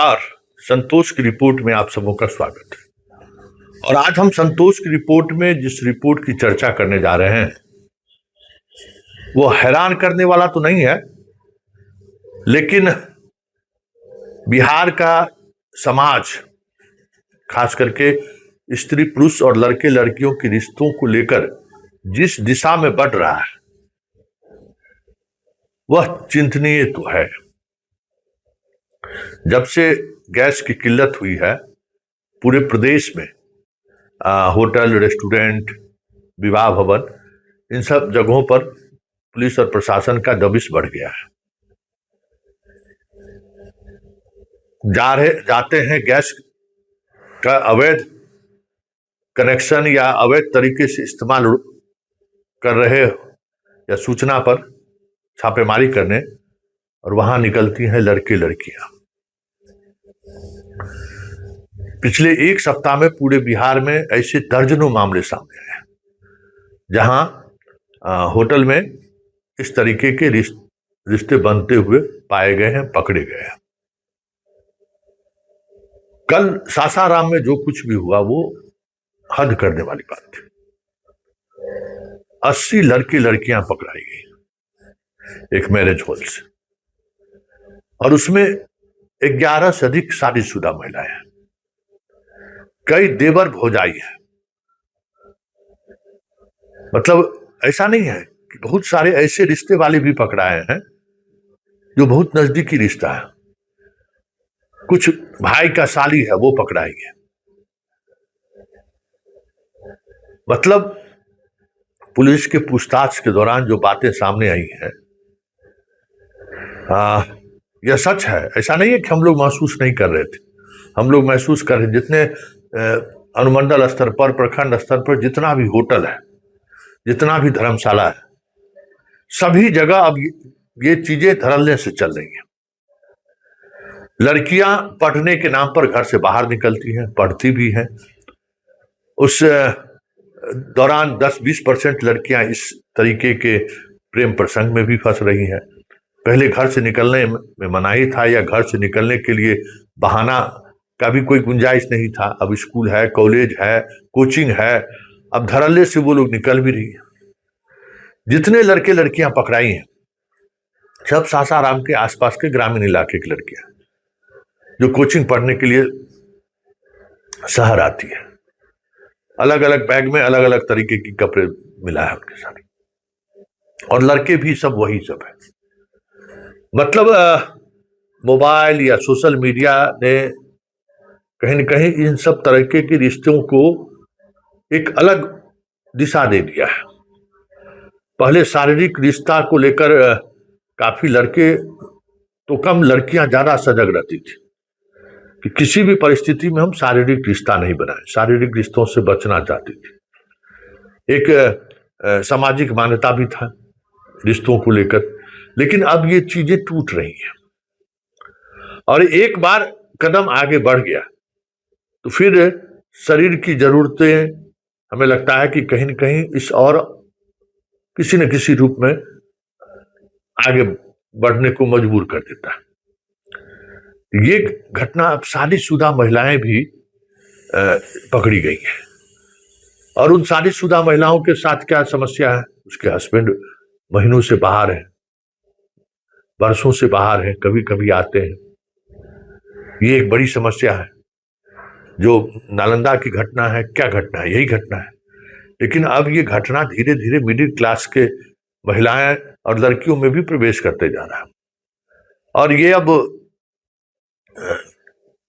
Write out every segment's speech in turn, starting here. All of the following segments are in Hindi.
नमस्कार। संतोष की रिपोर्ट में आप सबों का स्वागत है। और आज हम संतोष की रिपोर्ट में जिस रिपोर्ट की चर्चा करने जा रहे हैं वो हैरान करने वाला तो नहीं है, लेकिन बिहार का समाज, खास करके स्त्री पुरुष और लड़के लड़कियों के रिश्तों को लेकर जिस दिशा में बढ़ रहा है वह चिंतनीय तो है। जब से गैस की किल्लत हुई है पूरे प्रदेश में होटल, रेस्टोरेंट, विवाह भवन, इन सब जगहों पर पुलिस और प्रशासन का दबिश बढ़ गया है। जाते हैं गैस का अवैध कनेक्शन या अवैध तरीके से इस्तेमाल कर रहे या सूचना पर छापेमारी करने, और वहां निकलती हैं लड़के लड़कियां। पिछले एक सप्ताह में पूरे बिहार में ऐसे दर्जनों मामले सामने आए हैं जहां होटल में इस तरीके के रिश्ते बनते हुए पाए गए हैं, पकड़े गए हैं। कल सासाराम में जो कुछ भी हुआ वो हद करने वाली बात थी। 80 लड़के लड़कियां पकड़ाई गई एक मैरिज हॉल से, और उसमें 11 से अधिक शादीशुदा महिलाएं हैं, कई देवर भौजाई है। मतलब ऐसा नहीं है कि बहुत सारे ऐसे रिश्ते वाले भी पकड़ाए हैं जो बहुत नजदीकी रिश्ता है। कुछ भाई का साली है वो पकड़ाई है। मतलब पुलिस के पूछताछ के दौरान जो बातें सामने आई हैं यह सच है। ऐसा नहीं है कि हम लोग महसूस नहीं कर रहे थे, हम लोग महसूस कर रहे। जितने अनुमंडल स्तर पर, प्रखंड स्तर पर जितना भी होटल है, जितना भी धर्मशाला है, सभी जगह अब ये चीजें धड़ल्ले से चल रही हैं। लड़कियां पढ़ने के नाम पर घर से बाहर निकलती हैं, पढ़ती भी हैं। उस दौरान 10-20% लड़कियां इस तरीके के प्रेम प्रसंग में भी फंस रही हैं। पहले घर से निकलने में मनाही था या घर से निकलने के लिए बहाना का भी कोई गुंजाइश नहीं था। अब स्कूल है, कॉलेज है, कोचिंग है, अब धड़ल्ले से वो लोग निकल भी रही है। जितने लड़के लड़कियां पकड़ाई हैं सब सासाराम के आसपास के ग्रामीण इलाके की लड़कियां जो कोचिंग पढ़ने के लिए शहर आती है। अलग अलग बैग में अलग अलग तरीके की कपड़े मिला है उनके साथ, और लड़के भी सब वही सब है। मतलब मोबाइल या सोशल मीडिया ने कहीं न कहीं इन सब तरीके के रिश्तों को एक अलग दिशा दे दिया है। पहले शारीरिक रिश्ता को लेकर काफी लड़के तो कम, लड़कियां ज्यादा सजग रहती थी कि किसी भी परिस्थिति में हम शारीरिक रिश्ता नहीं बनाए, शारीरिक रिश्तों से बचना चाहती थी। एक सामाजिक मान्यता भी था रिश्तों को लेकर, लेकिन अब ये चीजें टूट रही हैं और एक बार कदम आगे बढ़ गया तो फिर शरीर की जरूरतें हमें लगता है कि कहीं न कहीं इस और किसी न किसी रूप में आगे बढ़ने को मजबूर कर देता है। ये घटना अब शादीशुदा महिलाएं भी पकड़ी गई हैं, और उन शादीशुदा महिलाओं के साथ क्या समस्या है? उसके हस्बैंड महीनों से बाहर है, वर्षों से बाहर है, कभी कभी आते हैं। ये एक बड़ी समस्या है। जो नालंदा की घटना है, क्या घटना है? यही घटना है। लेकिन अब ये घटना धीरे धीरे मिडिल क्लास के महिलाएं और लड़कियों में भी प्रवेश करते जा रहा है, और ये अब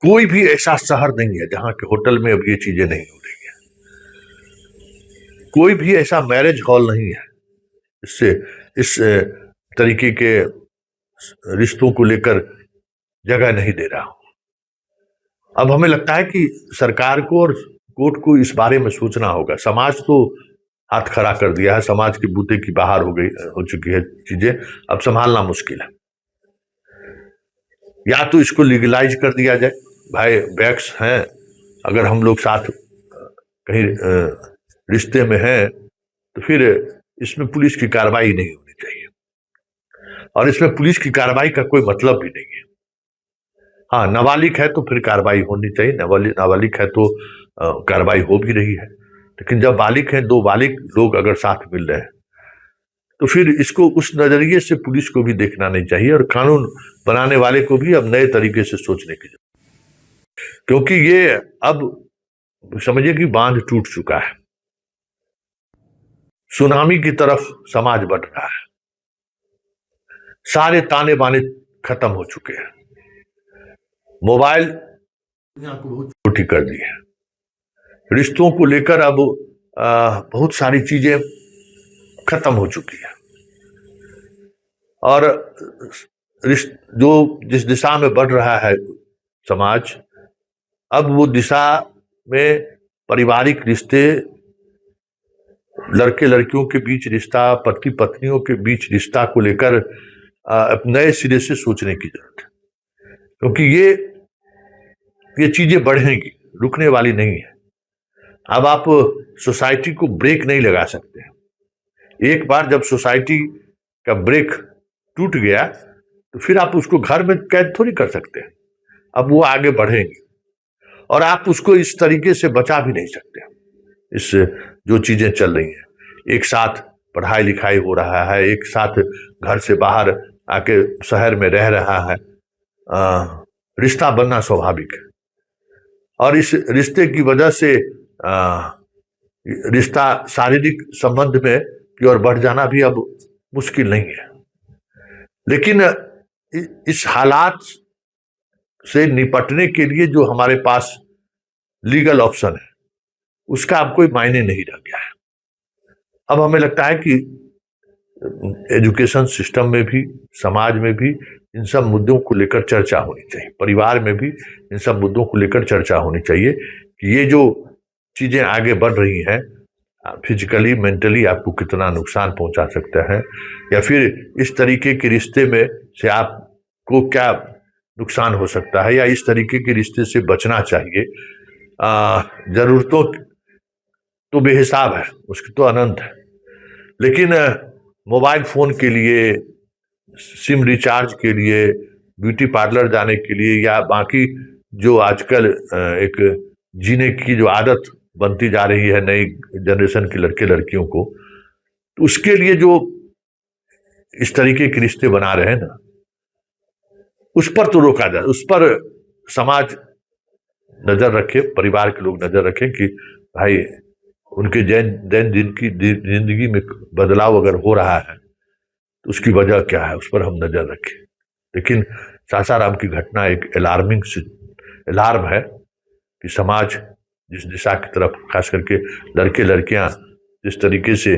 कोई भी ऐसा शहर नहीं है जहां के होटल में अब ये चीजें नहीं हो रही है। कोई भी ऐसा मैरिज हॉल नहीं है इससे इस तरीके के रिश्तों को लेकर जगह नहीं दे रहा हूं। अब हमें लगता है कि सरकार को और कोर्ट को इस बारे में सोचना होगा। समाज तो हाथ खड़ा कर दिया है, समाज के बूते की बाहर हो चुकी है चीजें, अब संभालना मुश्किल है। या तो इसको लीगलाइज कर दिया जाए। भाई बैक्स हैं, अगर हम लोग साथ कहीं रिश्ते में हैं तो फिर इसमें पुलिस की कार्रवाई नहीं होनी चाहिए, और इसमें पुलिस की कार्रवाई का कोई मतलब भी नहीं है। हाँ, नाबालिग है तो फिर कार्रवाई होनी चाहिए, नाबालिग है तो कार्रवाई हो भी रही है। लेकिन जब बालिग हैं, दो बालिग लोग अगर साथ मिल रहे हैं तो फिर इसको उस नजरिए से पुलिस को भी देखना नहीं चाहिए, और कानून बनाने वाले को भी अब नए तरीके से सोचने की जरूरत, क्योंकि ये अब समझिए कि बांध टूट चुका है, सुनामी की तरफ समाज बढ़ रहा है, सारे ताने बाने खत्म हो चुके हैं, मोबाइल दुनिया को बहुत छोटी कर दी है, रिश्तों को लेकर अब बहुत सारी चीजें खत्म हो चुकी है, और जो जिस दिशा में बढ़ रहा है समाज, अब वो दिशा में पारिवारिक रिश्ते, लड़के लड़कियों के बीच रिश्ता, पति पत्नियों के बीच रिश्ता को लेकर नए सिरे से सोचने की जरूरत है, क्योंकि ये चीजें बढ़ेंगी, रुकने वाली नहीं है। अब आप सोसाइटी को ब्रेक नहीं लगा सकते। एक बार जब सोसाइटी का ब्रेक टूट गया तो फिर आप उसको घर में कैद थोड़ी कर सकते हैं। अब वो आगे बढ़ेंगे और आप उसको इस तरीके से बचा भी नहीं सकते। इस जो चीजें चल रही हैं, एक साथ पढ़ाई लिखाई हो रहा है, एक साथ घर से बाहर आके शहर में रह रहा है, रिश्ता बनना स्वाभाविक है, और इस रिश्ते की वजह से रिश्ता शारीरिक संबंध में की ओर बढ़ जाना भी अब मुश्किल नहीं है। लेकिन इस हालात से निपटने के लिए जो हमारे पास लीगल ऑप्शन है उसका अब कोई मायने नहीं रह गया है। अब हमें लगता है कि एजुकेशन सिस्टम में भी, समाज में भी इन सब मुद्दों को लेकर चर्चा होनी चाहिए, परिवार में भी इन सब मुद्दों को लेकर चर्चा होनी चाहिए कि ये जो चीजें आगे बढ़ रही हैं, फिजिकली मेंटली आपको कितना नुकसान पहुंचा सकता है, या फिर इस तरीके के रिश्ते में से आपको क्या नुकसान हो सकता है, या इस तरीके के रिश्ते से बचना चाहिए। जरूरतों तो बेहिसाब है, उसकी तो अनंत है, लेकिन मोबाइल फोन के लिए, सिम रिचार्ज के लिए, ब्यूटी पार्लर जाने के लिए, या बाकी जो आजकल एक जीने की जो आदत बनती जा रही है नई जनरेशन के लड़के लड़कियों को, तो उसके लिए जो इस तरीके के रिश्ते बना रहे हैं ना, उस पर तो रोका जाए, उस पर समाज नजर रखे, परिवार के लोग नजर रखें कि भाई उनके दैन दिन की जिंदगी में बदलाव अगर हो रहा है तो उसकी वजह क्या है, उस पर हम नजर रखें। लेकिन सासाराम की घटना एक अलार्म है कि समाज जिस दिशा की तरफ, खास करके लड़के लड़कियां जिस तरीके से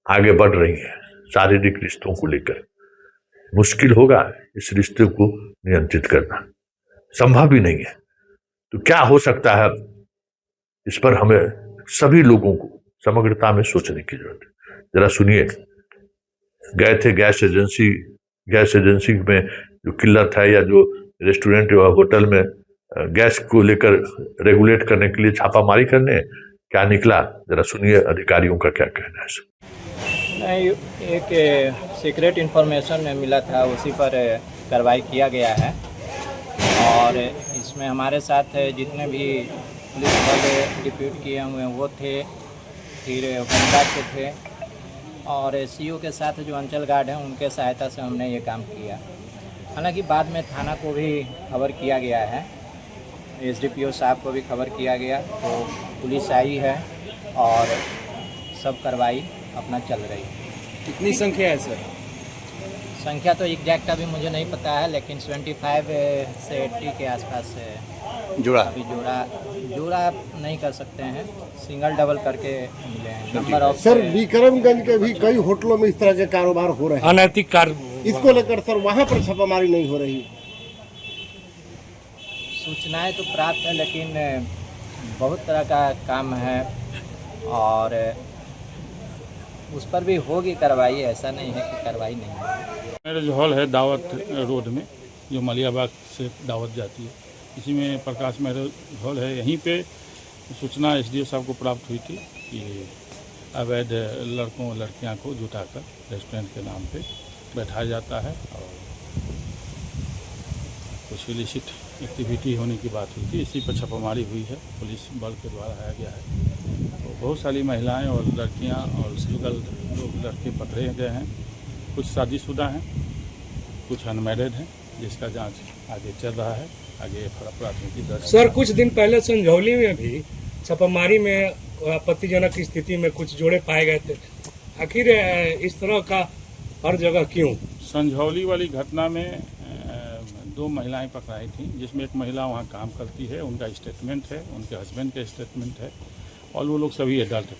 आगे बढ़ रही हैं शारीरिक रिश्तों को लेकर, मुश्किल होगा इस रिश्ते को नियंत्रित करना, संभव ही नहीं है। तो क्या हो सकता है, इस पर हमें सभी लोगों को समग्रता में सोचने की जरूरत है। जरा सुनिए, गए थे गैस एजेंसी में जो किल्लत है, या जो रेस्टोरेंट या होटल में गैस को लेकर रेगुलेट करने के लिए छापामारी करने, क्या निकला, जरा सुनिए अधिकारियों का क्या कहना है। नहीं, एक सीक्रेट इन्फॉर्मेशन मिला था, उसी पर कार्रवाई किया गया है, और इसमें हमारे साथ जितने भी पुलिस वाले डिप्यूट किए हुए वो थे, फिर होमगार्ड के थे, और सीओ के साथ जो अंचल गार्ड हैं उनके सहायता से हमने ये काम किया। हालांकि बाद में थाना को भी खबर किया गया है, एसडीपीओ साहब को भी खबर किया गया, तो पुलिस आई है और सब कार्रवाई अपना चल रही है। कितनी संख्या है सर? संख्या तो एग्जैक्ट अभी मुझे नहीं पता है, लेकिन 25 से 80 के आसपास जुड़ा अभी जोड़ा नहीं कर सकते हैं, सिंगल डबल करके मिले हैं। नंबर ऑफ सर विक्रमगंज के भी कई होटलों में इस तरह के कारोबार हो रहे हैं, अनैतिक कार्य, इसको लेकर सर वहाँ पर छापामारी नहीं हो रही? सूचनाएं तो प्राप्त है, लेकिन बहुत तरह का काम है और उस पर भी होगी कार्रवाई, ऐसा नहीं है कि कार्रवाई नहीं है। मैरिज हॉल है दावत रोड में, जो मलियाबाग से दावत जाती है, इसी में प्रकाश मैरिज हॉल है। यहीं पे सूचना एसडीओ साहब को प्राप्त हुई थी कि अवैध लड़कों लड़कियां को जुटाकर रेस्टोरेंट के नाम पे बैठाया जाता है और कुछ इलिसिट एक्टिविटी होने की बात हुई थी, इसी पर छापामारी हुई है, पुलिस बल के द्वारा आया गया है। तो बहुत सारी महिलाएं और लड़कियां और सिंगल लोग लड़के पकड़े गए हैं। कुछ शादीशुदा हैं, कुछ अनमैरिड हैं, जिसका जांच आगे चल रहा है। आगे प्राथमिकी दर्ज। सर, कुछ दिन पहले संझौली में भी छापामारी में आपत्तिजनक स्थिति में कुछ जोड़े पाए गए थे। आखिर इस तरह का हर जगह क्यों? संझौली वाली घटना में 2 महिलाएं पकड़ाई थी, जिसमें एक महिला वहां काम करती है, उनका स्टेटमेंट है, उनके हस्बैंड का स्टेटमेंट है, और वो लोग सभी एडल्ट थे।